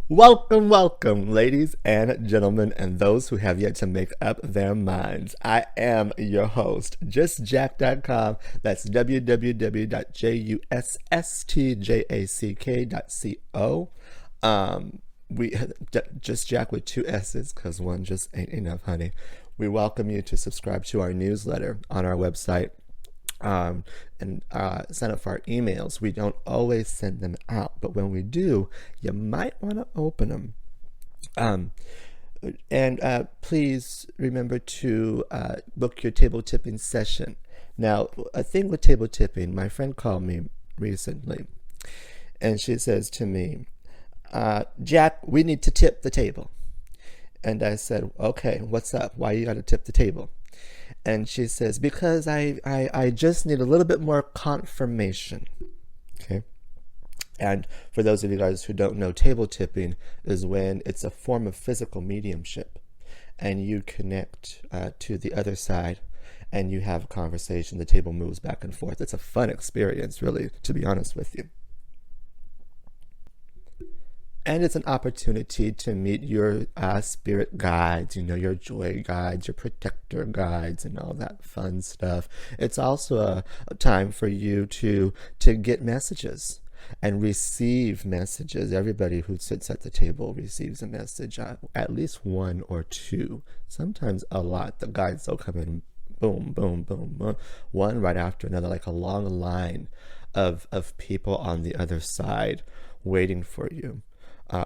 Welcome, welcome, ladies and gentlemen, and those who have yet to make up their minds. I am your host, justjack.com. That's www.justjack.co. We just Jack with two S's because one just ain't enough, honey. We welcome you to subscribe to our newsletter on our website and sign up for our emails. We don't always send them out, but when we do, you might want to open them. And please remember to book your table tipping session. Now, a thing with table tipping, my friend called me recently, and she says to me, Jack, we need to tip the table. And I said, okay, what's up? Why you got to tip the table? And she says, because I just need a little bit more confirmation. Okay. And for those of you guys who don't know, table tipping is when it's a form of physical mediumship and you connect to the other side and you have a conversation. The table moves back and forth. It's a fun experience, really, to be honest with you. And it's an opportunity to meet your spirit guides, your joy guides, your protector guides, and all that fun stuff. It's also a time for you to get messages and receive messages. Everybody who sits at the table receives a message, at least one or two, sometimes a lot. The guides will come in, boom, boom, boom, boom, one right after another, like a long line of people on the other side waiting for you.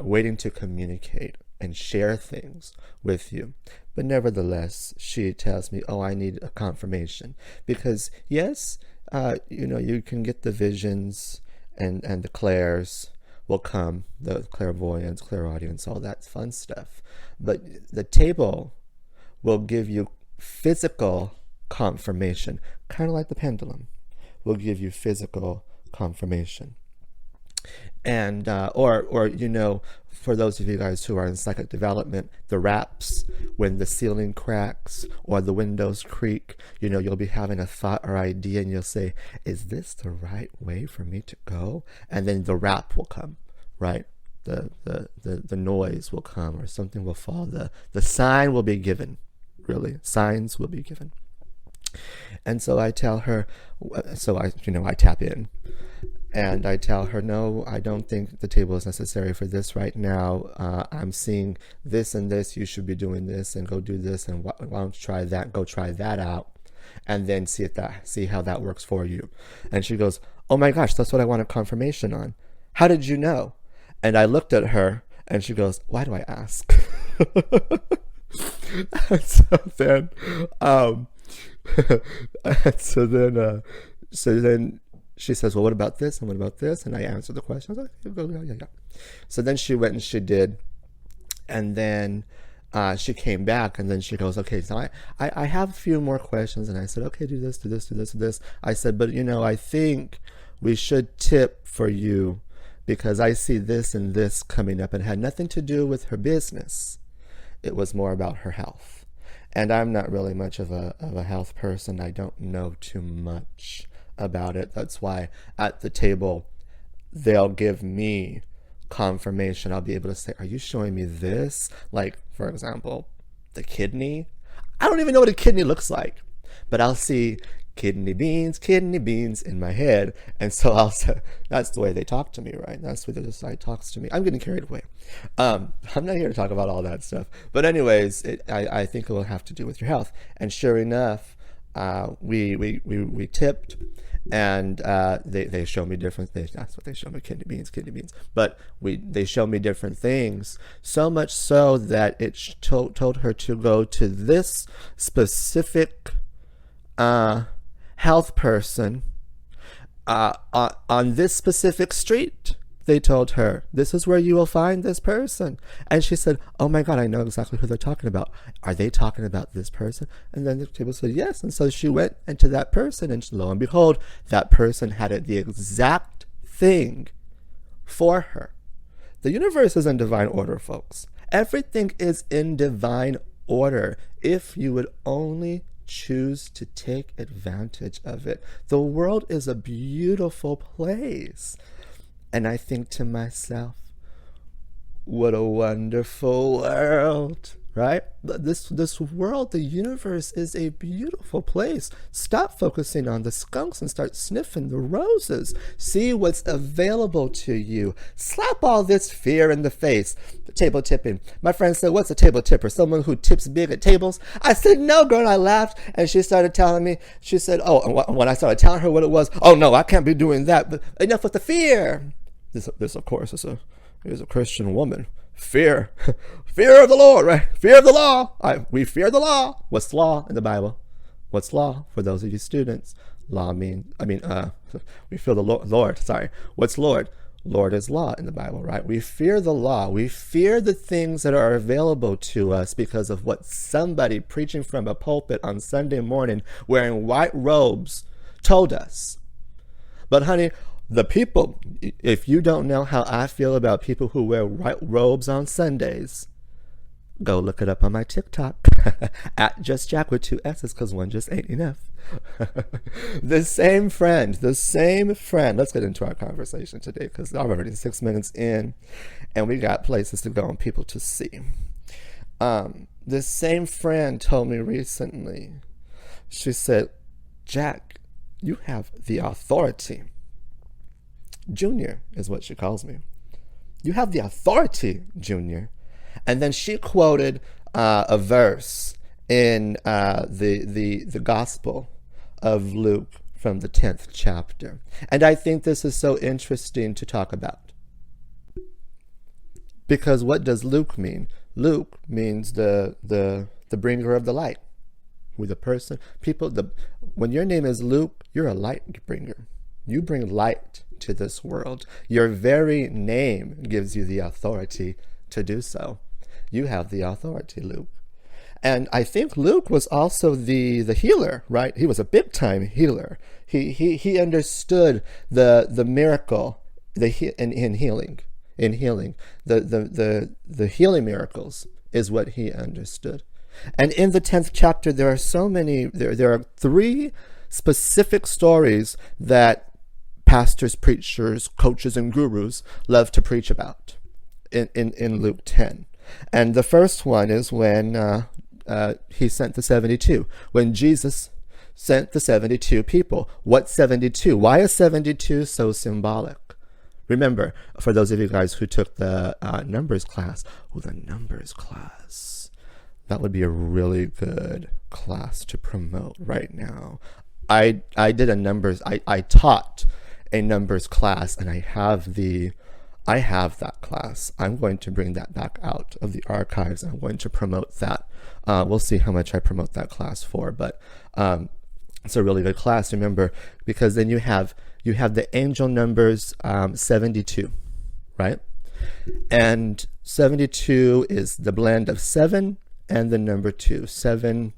Waiting to communicate and share things with you. But nevertheless, she tells me, oh, I need a confirmation. Because yes, you can get the visions and the clairs will come, the clairvoyance, clairaudience, all that fun stuff. But the table will give you physical confirmation, kind of like the pendulum will give you physical confirmation. And or for those of you guys who are in psychic development, the raps, when the ceiling cracks or the windows creak, you'll be having a thought or idea and you'll say, is this the right way for me to go? And then the rap will come, right? The noise will come or something will fall. The sign will be given, really. Signs will be given. And so I tell her, I tap in. And I tell her, no, I don't think the table is necessary for this right now. I'm seeing this and this. You should be doing this and go do this. And why don't you try that? Go try that out. And then see how that works for you. And she goes, oh my gosh, that's what I wanted confirmation on. How did you know? And I looked at her and she goes, why do I ask? And so then she says, well, what about this? And what about this? And I answered the question. I was like, yeah. So then she went and she did. And then she came back and then she goes, okay, so I have a few more questions. And I said, okay, do this, do this, do this, do this. I said, but I think we should tip for you because I see this and this coming up and it had nothing to do with her business. It was more about her health. And I'm not really much of a health person. I don't know too much about it. That's why at the table they'll give me confirmation. I'll be able to say, are you showing me this? Like, for example, the kidney. I don't even know what a kidney looks like, but I'll see kidney beans in my head. And so I'll say, that's the way they talk to me, right? That's the way the other side talks to me. I'm getting carried away. I'm not here to talk about all that stuff. But anyways, I think it will have to do with your health. And sure enough, we tipped, and they show me different things. That's what they show me, kidney beans. But they show me different things, so much so that it told her to go to this specific health person on this specific street. They told her, this is where you will find this person. And she said, oh my God, I know exactly who they're talking about. Are they talking about this person? And then the table said, yes. And so she went into that person, and lo and behold, that person had the exact thing for her. The universe is in divine order, folks. Everything is in divine order if you would only choose to take advantage of it. The world is a beautiful place. And I think to myself, What a wonderful world, right? This world, the universe is a beautiful place. Stop focusing on the skunks and start sniffing the roses. See what's available to you. Slap all this fear in the face. Table tipping. My friend said, "What's a table tipper? Someone who tips big at tables?" I said, "No, girl." And I laughed, and she started telling me. She said, "Oh," and when I started telling her what it was, "Oh no, I can't be doing that." But enough with the fear. This of course is a Christian woman. Fear of the Lord, right? Fear of the law. We fear the law. What's law in the Bible? What's law for those of you students? Law we fear the Lord. Sorry. What's Lord? Lord is law in the Bible, right? We fear the law. We fear the things that are available to us because of what somebody preaching from a pulpit on Sunday morning wearing white robes told us. But honey, the people, if you don't know how I feel about people who wear white robes on Sundays, go look it up on my TikTok at Just Jack with 2 S's, because one just ain't enough. the same friend, let's get into our conversation today, because I'm already 6 minutes in and we got places to go and people to see. This same friend told me recently, she said, "Jack, you have the authority." Junior is what she calls me. "You have the authority, Junior." And then she quoted a verse in the Gospel of Luke from the 10th chapter. And I think this is so interesting to talk about. Because what does Luke mean? Luke means the bringer of the light. With a person, when your name is Luke, you're a light bringer. You bring light to this world. Your very name gives you the authority to do so. You have the authority, Luke. And I think Luke was also the healer, right? He was a big time healer. He understood the miracle in healing. The healing miracles is what he understood. And in the 10th chapter, there are so many. There are 3 specific stories that pastors, preachers, coaches, and gurus love to preach about in Luke 10. And the first one is when he sent the 72. When Jesus sent the 72 people. What 72? Why is 72 so symbolic? Remember, for those of you guys who took the numbers class, the numbers class, that would be a really good class to promote right now. I did a numbers, I taught a numbers class, and I have that class. I'm going to bring that back out of the archives. I'm going to promote that. We'll see how much I promote that class for, but it's a really good class. Remember, because then you have the angel numbers 72, right? And 72 is the blend of 7 and the number 2. 7.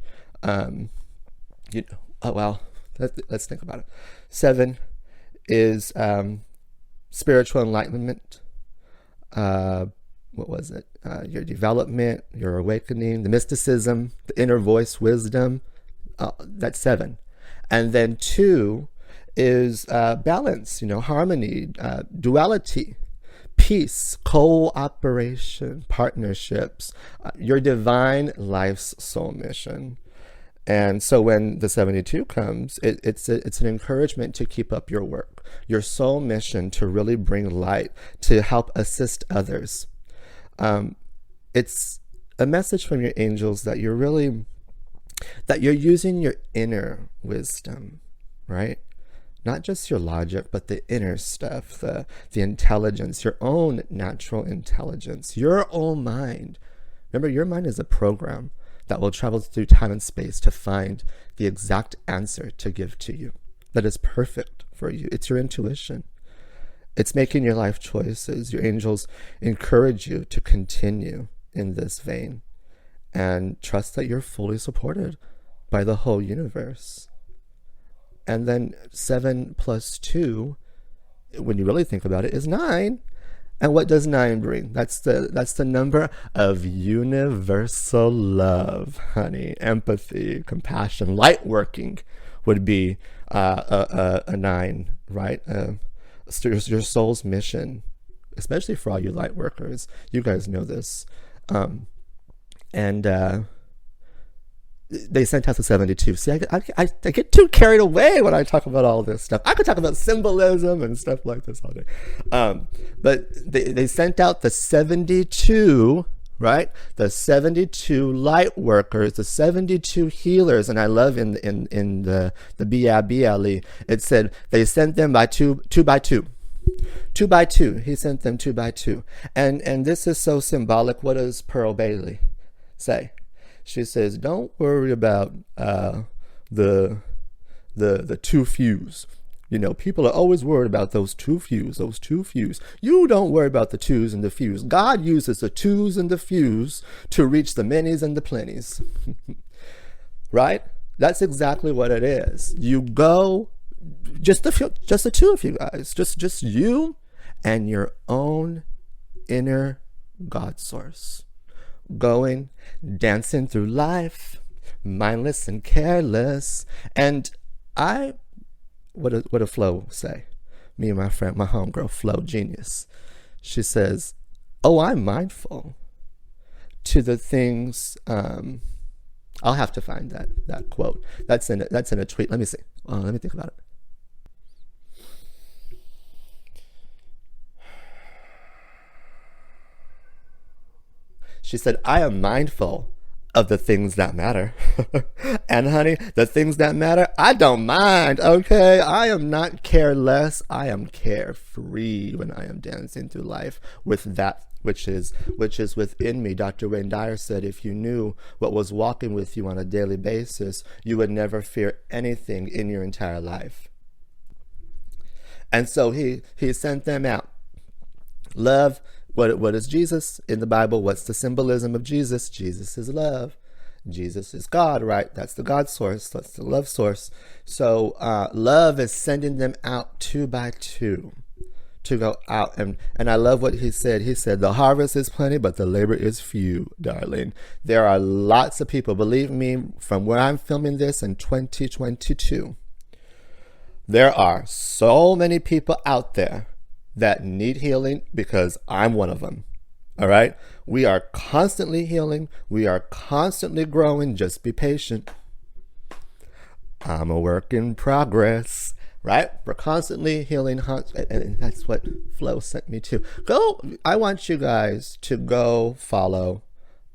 Let's think about it. 7 is spiritual enlightenment. What was it? Your development, your awakening, the mysticism, the inner voice, wisdom. That's 7. And then 2 is balance, harmony, duality, peace, cooperation, partnerships, your divine life's soul mission. And so when the 72 comes, it's an encouragement to keep up your work, your soul mission, to really bring light, to help assist others. It's a message from your angels that you're using your inner wisdom, right? Not just your logic, but the inner stuff, the intelligence, your own natural intelligence, your own mind. Remember, your mind is a program that will travel through time and space to find the exact answer to give to you that is perfect for you. It's your intuition. It's making your life choices. Your angels encourage you to continue in this vein and trust that you're fully supported by the whole universe. And then 7 plus 2, when you really think about it, is 9. And what does 9 bring? That's the number of universal love, honey. Empathy, compassion, light working would be a 9, right? Your soul's mission especially for all you light workers. You guys know this. And they sent out the 72. See, I get too carried away when I talk about all this stuff. I could talk about symbolism and stuff like this all day. But they sent out the 72, right? The 72 light workers, the 72 healers. And I love in the BIBLE, it said they sent them by two by two. 2 by 2. He sent them 2 by 2. And this is so symbolic. What does Pearl Bailey say? She says, don't worry about the two fews. You know, people are always worried about those two fews. You don't worry about the twos and the fews. God uses the twos and the fews to reach the manys and the plenties. Right? That's exactly what it is. You go, just the two of you guys, just you and your own inner God source. Going, dancing through life, mindless and careless. And what did Flo say? Me and my friend, my homegirl, Flo Genius. She says, oh, I'm mindful to the things, I'll have to find that quote. That's in a tweet. Let me see. Let me think about it. She said, I am mindful of the things that matter. And honey, the things that matter, I don't mind, okay? I am not careless. I am carefree when I am dancing through life with that which is within me. Dr. Wayne Dyer said, if you knew what was walking with you on a daily basis, you would never fear anything in your entire life. And so he sent them out. Love. What is Jesus in the Bible? What's the symbolism of Jesus? Jesus is love. Jesus is God, right? That's the God source. That's the love source. So love is sending them out 2 by 2 to go out. And I love what he said. He said, the harvest is plenty, but the labor is few, darling. There are lots of people, believe me, from where I'm filming this in 2022, there are so many people out there that need healing, because I'm one of them. All right? We are constantly healing. We are constantly growing. Just be patient. I'm a work in progress, right? We're constantly healing. And that's what Flo sent me to. I want you guys to go follow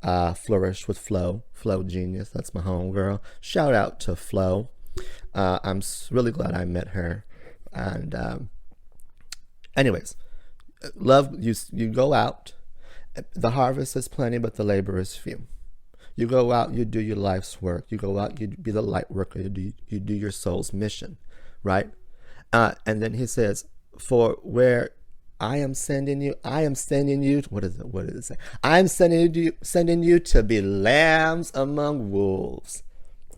Flourish with Flo. Flo Genius. That's my homegirl. Shout out to Flo. I'm really glad I met her. And anyways, love, you go out. The harvest is plenty, but the labor is few. You go out, you do your life's work. You go out, you be the light worker. You do your soul's mission, right? And then he says, for where I am sending you, what does it say? I'm sending you to be lambs among wolves.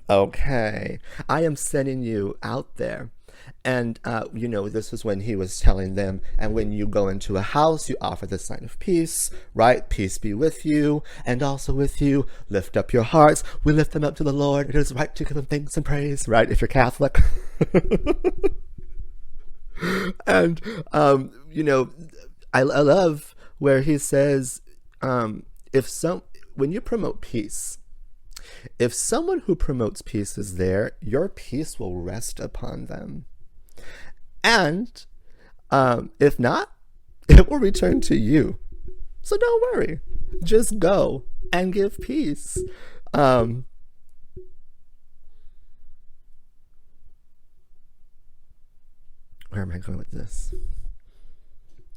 Okay. I am sending you out there. And, this is when he was telling them, and when you go into a house, you offer the sign of peace, right? Peace be with you, and also with you. Lift up your hearts. We lift them up to the Lord. It is right to give him thanks and praise, right? If you're Catholic. And, I love where he says, when you promote peace, if someone who promotes peace is there, your peace will rest upon them. And if not, it will return to you. So don't worry. Just go and give peace. Where am I going with this?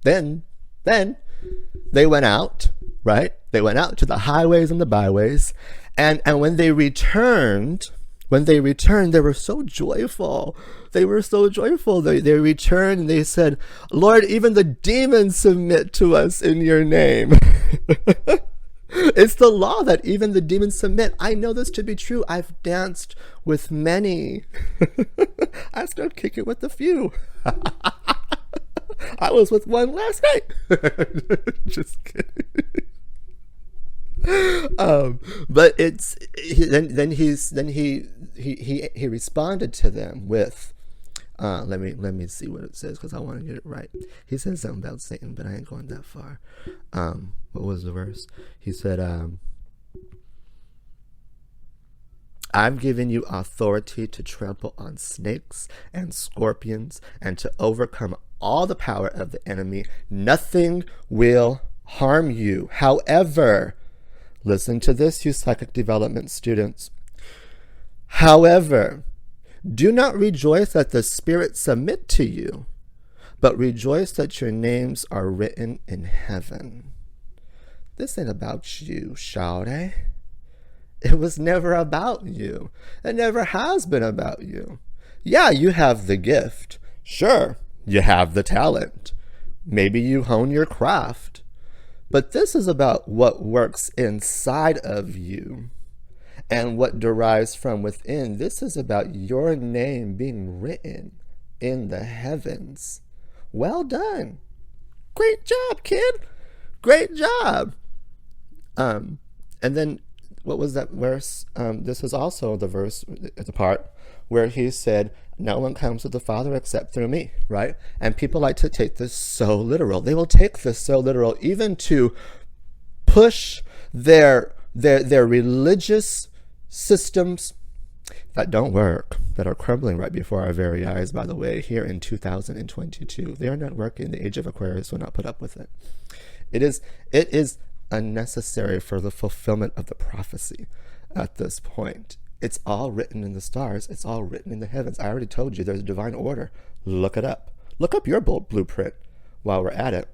Then they went out, right? They went out to the highways and the byways. And when they returned, they were so joyful. They were so joyful. They returned and they said, Lord, even the demons submit to us in your name. It's the law that even the demons submit. I know this to be true. I've danced with many. I still kick it with a few. I was with one last night. Just kidding. But he responded to them with, Let me see what it says because I want to get it right. He said something about Satan, but I ain't going that far. What was the verse? He said, "I've given you authority to trample on snakes and scorpions and to overcome all the power of the enemy. Nothing will harm you. However," listen to this, you psychic development students. "However, do not rejoice that the spirits submit to you, but rejoice that your names are written in heaven." This ain't about you, shawty. It was never about you. It never has been about you. Yeah, you have the gift. Sure, you have the talent. Maybe you hone your craft. But this is about what works inside of you and what derives from within. This is about your name being written in the heavens. Well done. Great job, kid. Great job. And then what was that verse? This is also the verse, the part where he said, "No one comes to the Father except through me," right? And people like to take this so literal. They will take this so literal, even to push their religious systems that don't work, that are crumbling right before our very eyes, by the way, here in 2022. They are not working. The age of Aquarius will not put up with it. It is unnecessary for the fulfillment of the prophecy at this point. It's all written in the stars. It's all written in the heavens. I already told you there's a divine order. Look it up. Look up your blueprint while we're at it.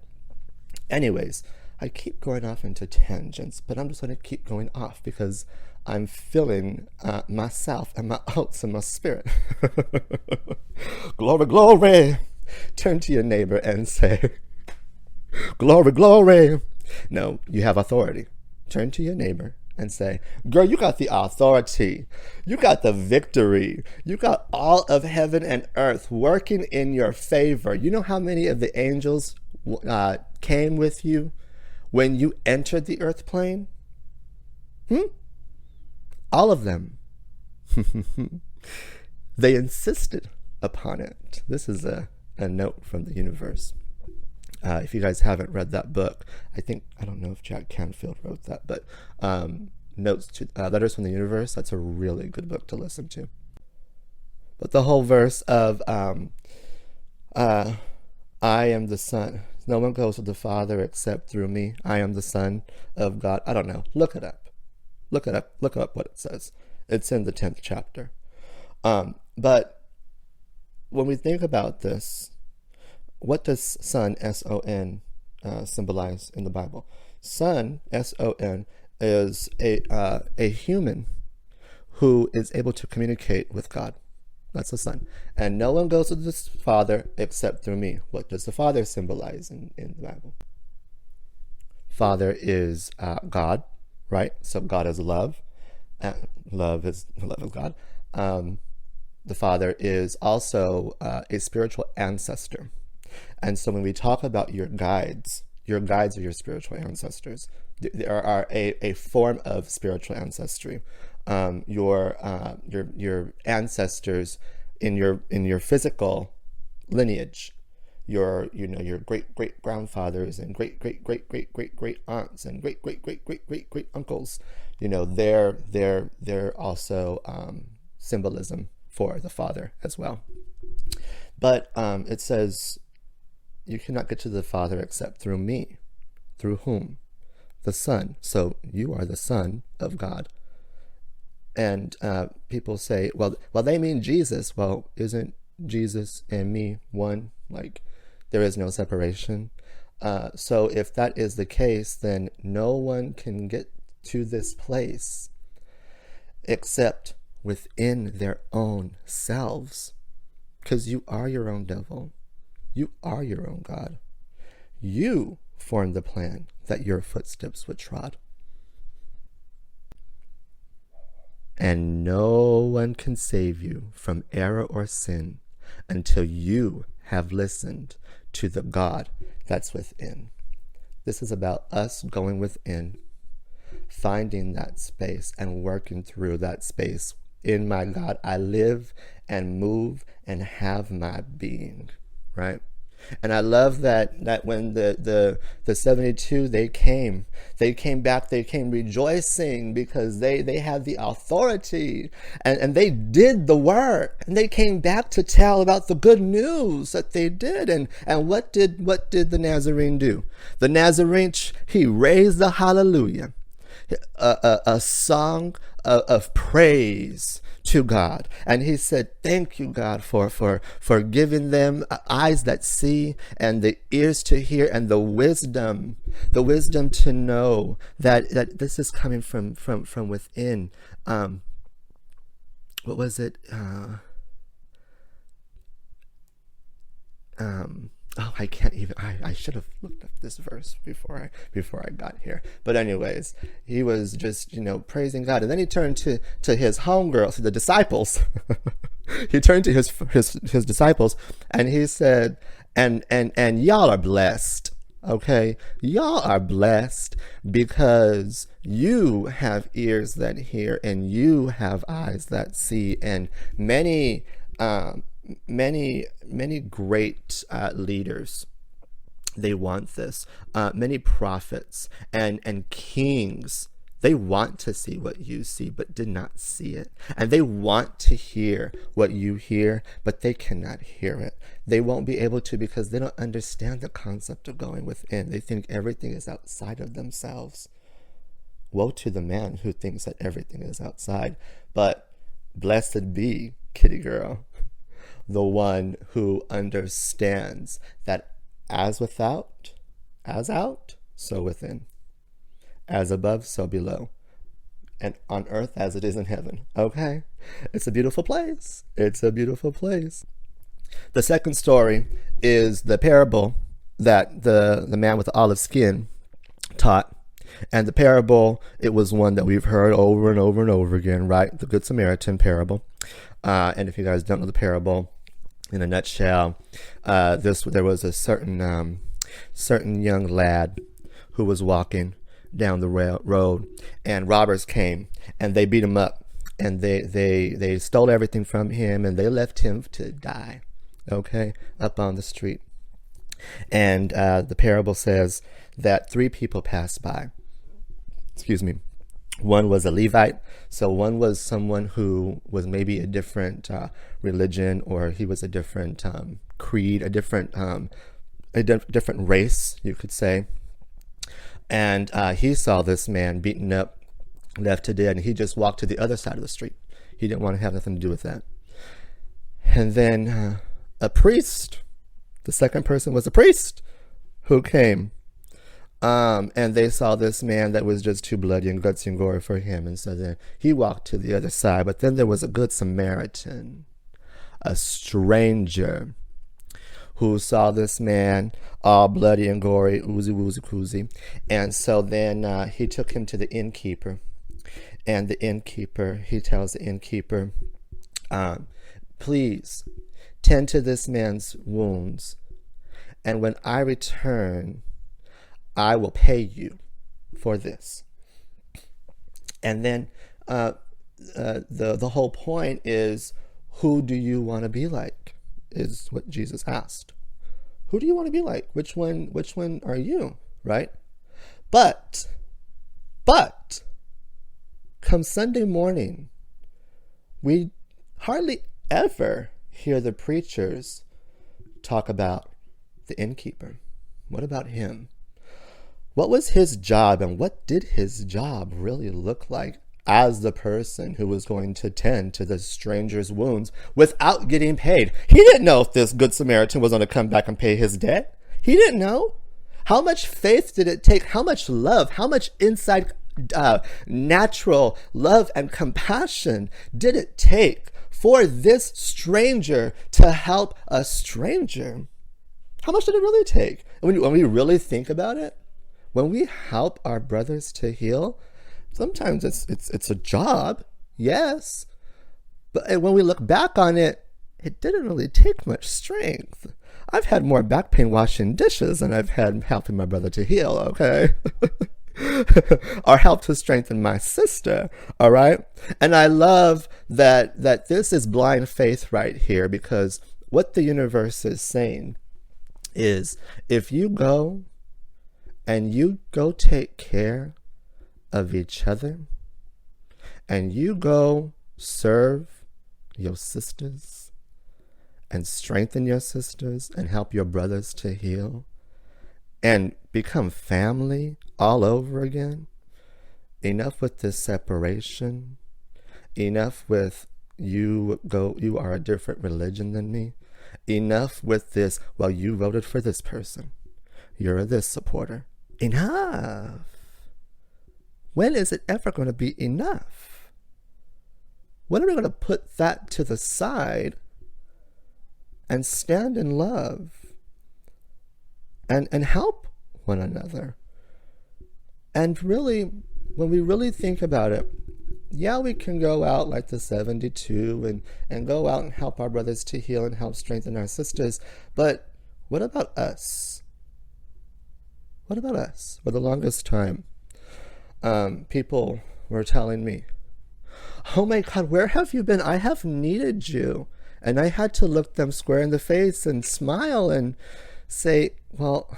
Anyways, I keep going off into tangents, but I'm just going to keep going off because I'm feeling myself and my oats and my spirit. Glory, glory. Turn to your neighbor and say, "Glory, glory." No, you have authority. Turn to your neighbor and say, "Girl, you got the authority. You got the victory. You got all of heaven and earth working in your favor." You know how many of the angels came with you when you entered the earth plane? All of them. They insisted upon it. This is a note from the universe. If you guys haven't read that book, I don't know if Jack Canfield wrote that, but Notes to Letters from the Universe, that's a really good book to listen to. But the whole verse of I am the Son. No one goes to the Father except through me. I am the Son of God. I don't know. Look it up. Look it up. Look up what it says. It's in the 10th chapter. But when we think about this, what does Son, S-O-N, symbolize in the Bible? Son, S-O-N, is a human who is able to communicate with God. That's the Son. And no one goes to the Father except through me. What does the Father symbolize in the Bible? Father is God, right? So God is love. Love is God. The Father is also a spiritual ancestor. And so when we talk about your guides are your spiritual ancestors. There are a form of spiritual ancestry. Your ancestors in your physical lineage, your great grandfathers and great aunts and great uncles, they're also symbolism for the Father as well. But it says, "You cannot get to the Father except through me." Through whom? The Son. So you are the Son of God. And people say, well, they mean Jesus. Well, isn't Jesus and me one? Like, there is no separation. So if that is the case, then no one can get to this place except within their own selves. Because you are your own devil. You are your own God. You formed the plan that your footsteps would trod. And no one can save you from error or sin until you have listened to the God that's within. This is about us going within, finding that space and working through that space. In my God, I live and move and have my being, right? And I love that when the 72, they came back, they came rejoicing because they had the authority, and they did the work, and they came back to tell about the good news that they did. And what did the Nazarene do? The Nazarene, he raised the hallelujah, a song of praise to God. And he said, thank you, God, for giving them eyes that see and the ears to hear and the wisdom to know that this is coming from within. What was it? I can't even. I should have looked up this verse before I got here. But anyways, he was just praising God, and then he turned to his homegirls, to the disciples. He turned to his disciples, and he said, and y'all are blessed. Okay, y'all are blessed because you have ears that hear and you have eyes that see, and many great leaders, they want this. Many prophets and kings, they want to see what you see but did not see it, and they want to hear what you hear but they cannot hear it. They won't be able to because they don't understand the concept of going within. They think everything is outside of themselves. Woe to the man who thinks that everything is outside. But blessed be, kitty girl, the one who understands that as without, as out, so within. As above, so below. And on earth as it is in heaven. Okay? It's a beautiful place. It's a beautiful place. The second story is the parable that the man with the olive skin taught. And the parable, it was one that we've heard over and over and over again, right? The Good Samaritan parable. And if you guys don't know the parable, in a nutshell, there was a certain young lad who was walking down the road, and robbers came and they beat him up, and they stole everything from him, and they left him to die, okay, up on the street. And the parable says that 3 people passed by. Excuse me. One was a Levite, so one was someone who was maybe a different religion, or he was a different creed, a different race, you could say. And he saw this man beaten up, left to dead, and he just walked to the other side of the street. He didn't want to have nothing to do with that. And then a priest, the second person was a priest who came. And they saw this man that was just too bloody and gutsy and gory for him. And so then he walked to the other side. But then there was a good Samaritan, a stranger, who saw this man all bloody and gory, oozy woozy koozy. And so then he took him to the innkeeper. And the innkeeper, he tells the innkeeper, please tend to this man's wounds. And when I return, I will pay you for this. And then the whole point is, who do you want to be like? Is what Jesus asked. Who do you want to be like? Which one are you? Right? But come Sunday morning, we hardly ever hear the preachers talk about the innkeeper. What about him? What was his job, and what did his job really look like as the person who was going to tend to the stranger's wounds without getting paid? He didn't know if this Good Samaritan was going to come back and pay his debt. He didn't know. How much faith did it take? How much love? How much inside natural love and compassion did it take for this stranger to help a stranger? How much did it really take? And when we really think about it, when we help our brothers to heal, sometimes it's a job, yes. But when we look back on it, it didn't really take much strength. I've had more back pain washing dishes than I've had helping my brother to heal, okay? or help to strengthen my sister. All right. And I love that this is blind faith right here, because what the universe is saying is, if you go and you go take care of each other, and you go serve your sisters and strengthen your sisters and help your brothers to heal and become family all over again, enough with this separation, enough with you are a different religion than me, enough with this, well, you voted for this person, you're a this supporter. Enough. When is it ever going to be enough? When are we going to put that to the side and stand in love and help one another? And really, when we really think about it, yeah, we can go out like the 72 and go out and help our brothers to heal and help strengthen our sisters. But what about us? What about us? For the longest time, people were telling me, oh my God, where have you been? I have needed you. And I had to look them square in the face and smile and say, well,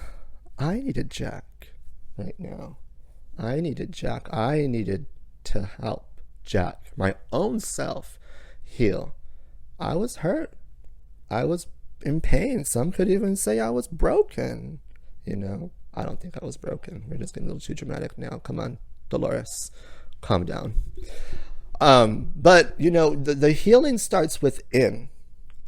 I needed Jack right now. I needed Jack. I needed to help Jack, my own self, heal. I was hurt. I was in pain. Some could even say I was broken. You know, I don't think I was broken. We're just getting a little too dramatic now. Come on, Dolores, calm down. But, you know, the healing starts within.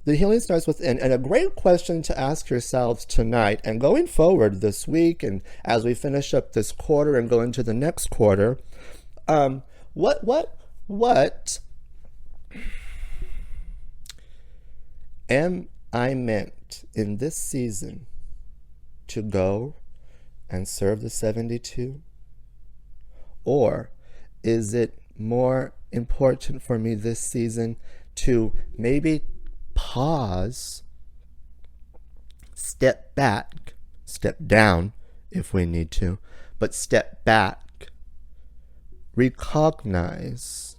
The healing starts within. And a great question to ask yourselves tonight and going forward this week, and as we finish up this quarter and go into the next quarter, what am I meant in this season to go and serve the 72? Or is it more important for me this season to maybe pause, step back, step down if we need to, but step back, recognize,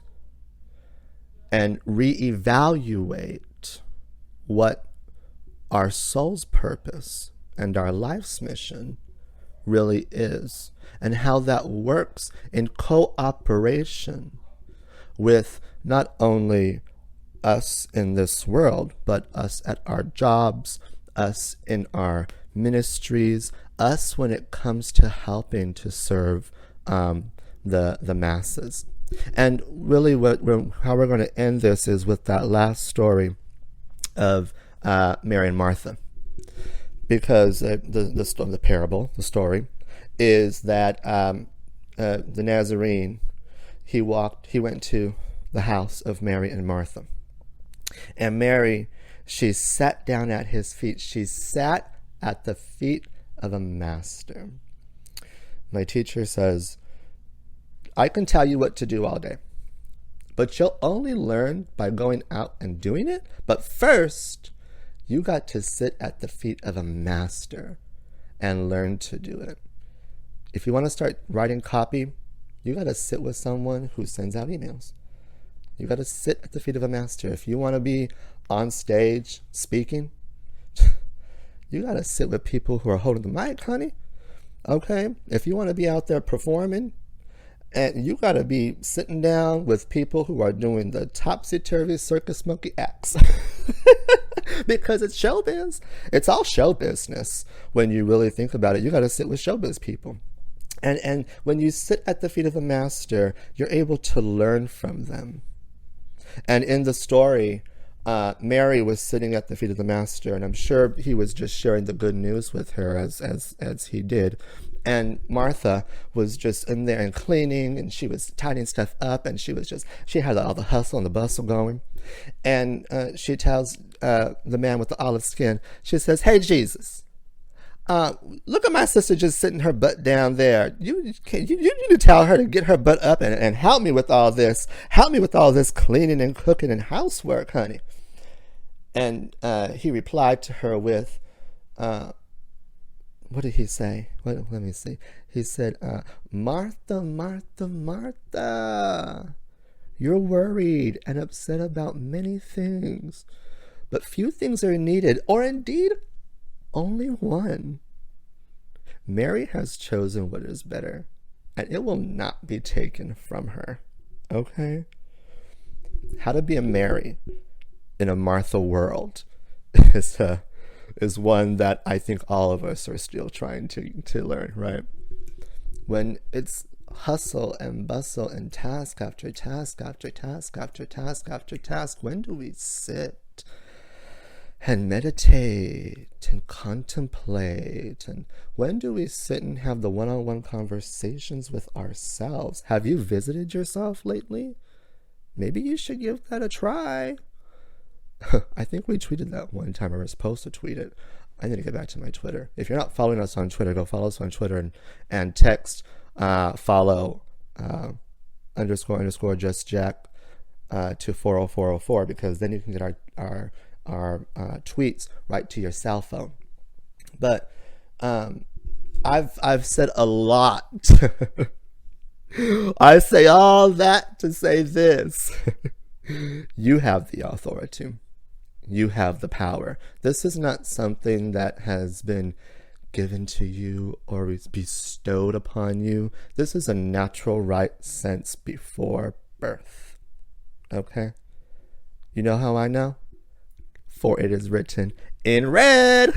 and reevaluate what our soul's purpose and our life's mission really is, and how that works in cooperation with not only us in this world, but us at our jobs, us in our ministries, us when it comes to helping to serve the masses. And really how we're going to end this is with that last story of Mary and Martha. Because the parable, the story, is that the Nazarene, he went to the house of Mary and Martha. And Mary, she sat down at his feet. She sat at the feet of a master. My teacher says, I can tell you what to do all day, but you'll only learn by going out and doing it. But first, you got to sit at the feet of a master and learn to do it. If you want to start writing copy, you got to sit with someone who sends out emails. You got to sit at the feet of a master. If you want to be on stage speaking, you got to sit with people who are holding the mic, honey. Okay? If you want to be out there performing, and you got to be sitting down with people who are doing the topsy-turvy circus monkey acts. Because it's showbiz. It's all show business. When you really think about it, you got to sit with showbiz people. And when you sit at the feet of a master, you're able to learn from them. And in the story, Mary was sitting at the feet of the master, and I'm sure he was just sharing the good news with her as he did. And Martha was just in there and cleaning, and she was tidying stuff up, and she had all the hustle and the bustle going. And she tells the man with the olive skin, she says, hey, Jesus, look at my sister just sitting her butt down there. You need to tell her to get her butt up and help me with all this. Help me with all this cleaning and cooking and housework, honey. And he replied to her with, what did he say? Let me see. He said, Martha, Martha, Martha, you're worried and upset about many things, but few things are needed, or indeed only one. Mary has chosen what is better, and it will not be taken from her. Okay? How to be a Mary in a Martha world is one that I think all of us are still trying to learn, right? When it's hustle and bustle and task after task after task after task after task, when do we sit and meditate and contemplate? And when do we sit and have the one-on-one conversations with ourselves? Have you visited yourself lately? Maybe you should give that a try. I think we tweeted that one time, or were supposed to tweet it. I need to get back to my Twitter. If you're not following us on Twitter, go follow us on Twitter and text follow _ just Jack to 40404, because then you can get our tweets right to your cell phone. But I've said a lot. I say all that to say this. You have the authority. You have the power. This is not something that has been given to you or is bestowed upon you. This is a natural right sense before birth. Okay? You know how I know? For it is written in red.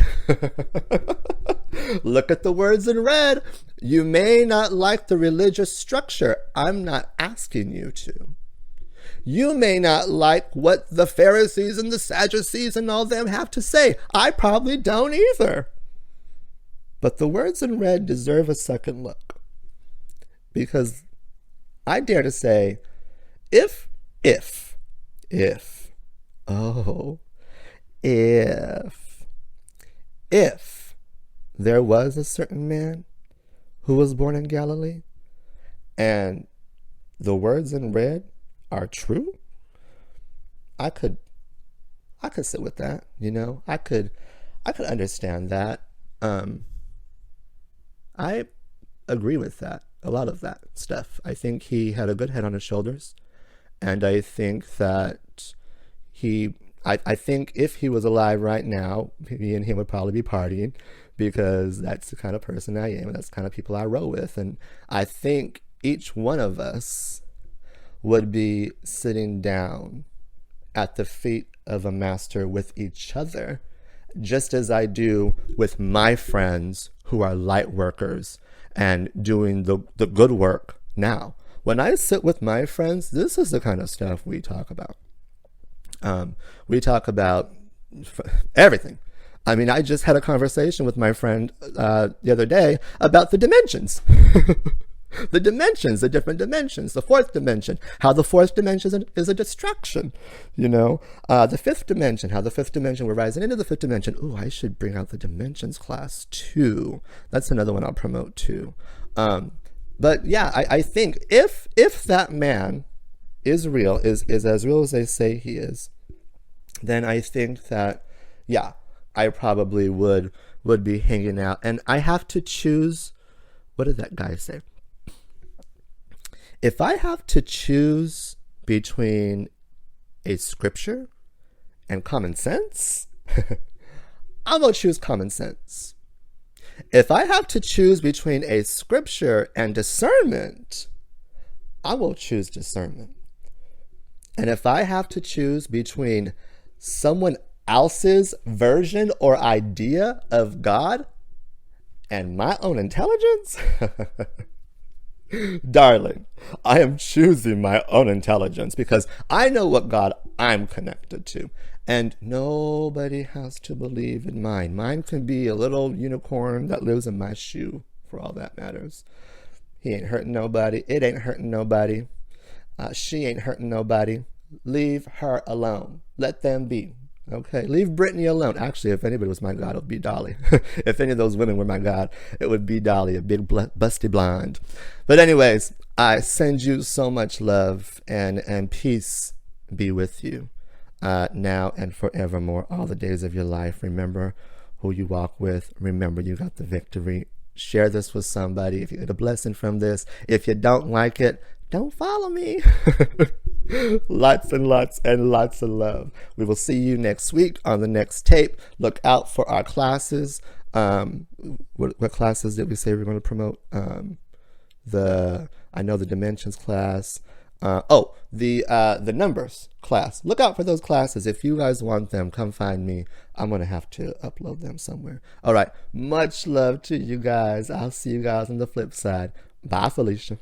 Look at the words in red. You may not like the religious structure. I'm not asking you to. You may not like what the Pharisees and the Sadducees and all them have to say. I probably don't either. But the words in red deserve a second look. Because I dare to say, if there was a certain man who was born in Galilee, and the words in red are true, I could sit with that, you know. I could understand that. I agree with that, a lot of that stuff. I think he had a good head on his shoulders, and I think that I think if he was alive right now, me and him would probably be partying, because that's the kind of person I am, and that's the kind of people I roll with. And I think each one of us would be sitting down at the feet of a master with each other, just as I do with my friends who are light workers and doing the good work now. When I sit with my friends, this is the kind of stuff we talk about. We talk about everything. I mean, I just had a conversation with my friend the other day about the dimensions. The dimensions, the different dimensions, the fourth dimension, how the fourth dimension is a distraction, you know, the fifth dimension, how the fifth dimension, we're rising into the fifth dimension. Ooh, I should bring out the dimensions class too. That's another one I'll promote too. But yeah, I think if that man is real, is as real as they say he is, then I think that, yeah, I probably would be hanging out. And I have to choose, what did that guy say? If I have to choose between a scripture and common sense, I'm going to choose common sense. If I have to choose between a scripture and discernment, I will choose discernment. And if I have to choose between someone else's version or idea of God and my own intelligence, darling, I am choosing my own intelligence, because I know what God I'm connected to. And nobody has to believe in mine. Mine can be a little unicorn that lives in my shoe, for all that matters. He ain't hurting nobody. It ain't hurting nobody. She ain't hurting nobody. Leave her alone. Let them be. Okay, leave Brittany alone. Actually, if anybody was my God, it would be Dolly. If any of those women were my God, it would be Dolly, a big busty blonde. But anyways, I send you so much love, and peace be with you now and forevermore, all the days of your life. Remember who you walk with, remember you got the victory. Share this with somebody if you get a blessing from this. If you don't like it, don't follow me. Lots and lots and lots of love. We will see you next week on the next tape. Look out for our classes. What classes did we say we were going to promote? I know the dimensions class. The numbers class. Look out for those classes. If you guys want them, come find me. I'm going to have to upload them somewhere. All right. Much love to you guys. I'll see you guys on the flip side. Bye, Felicia.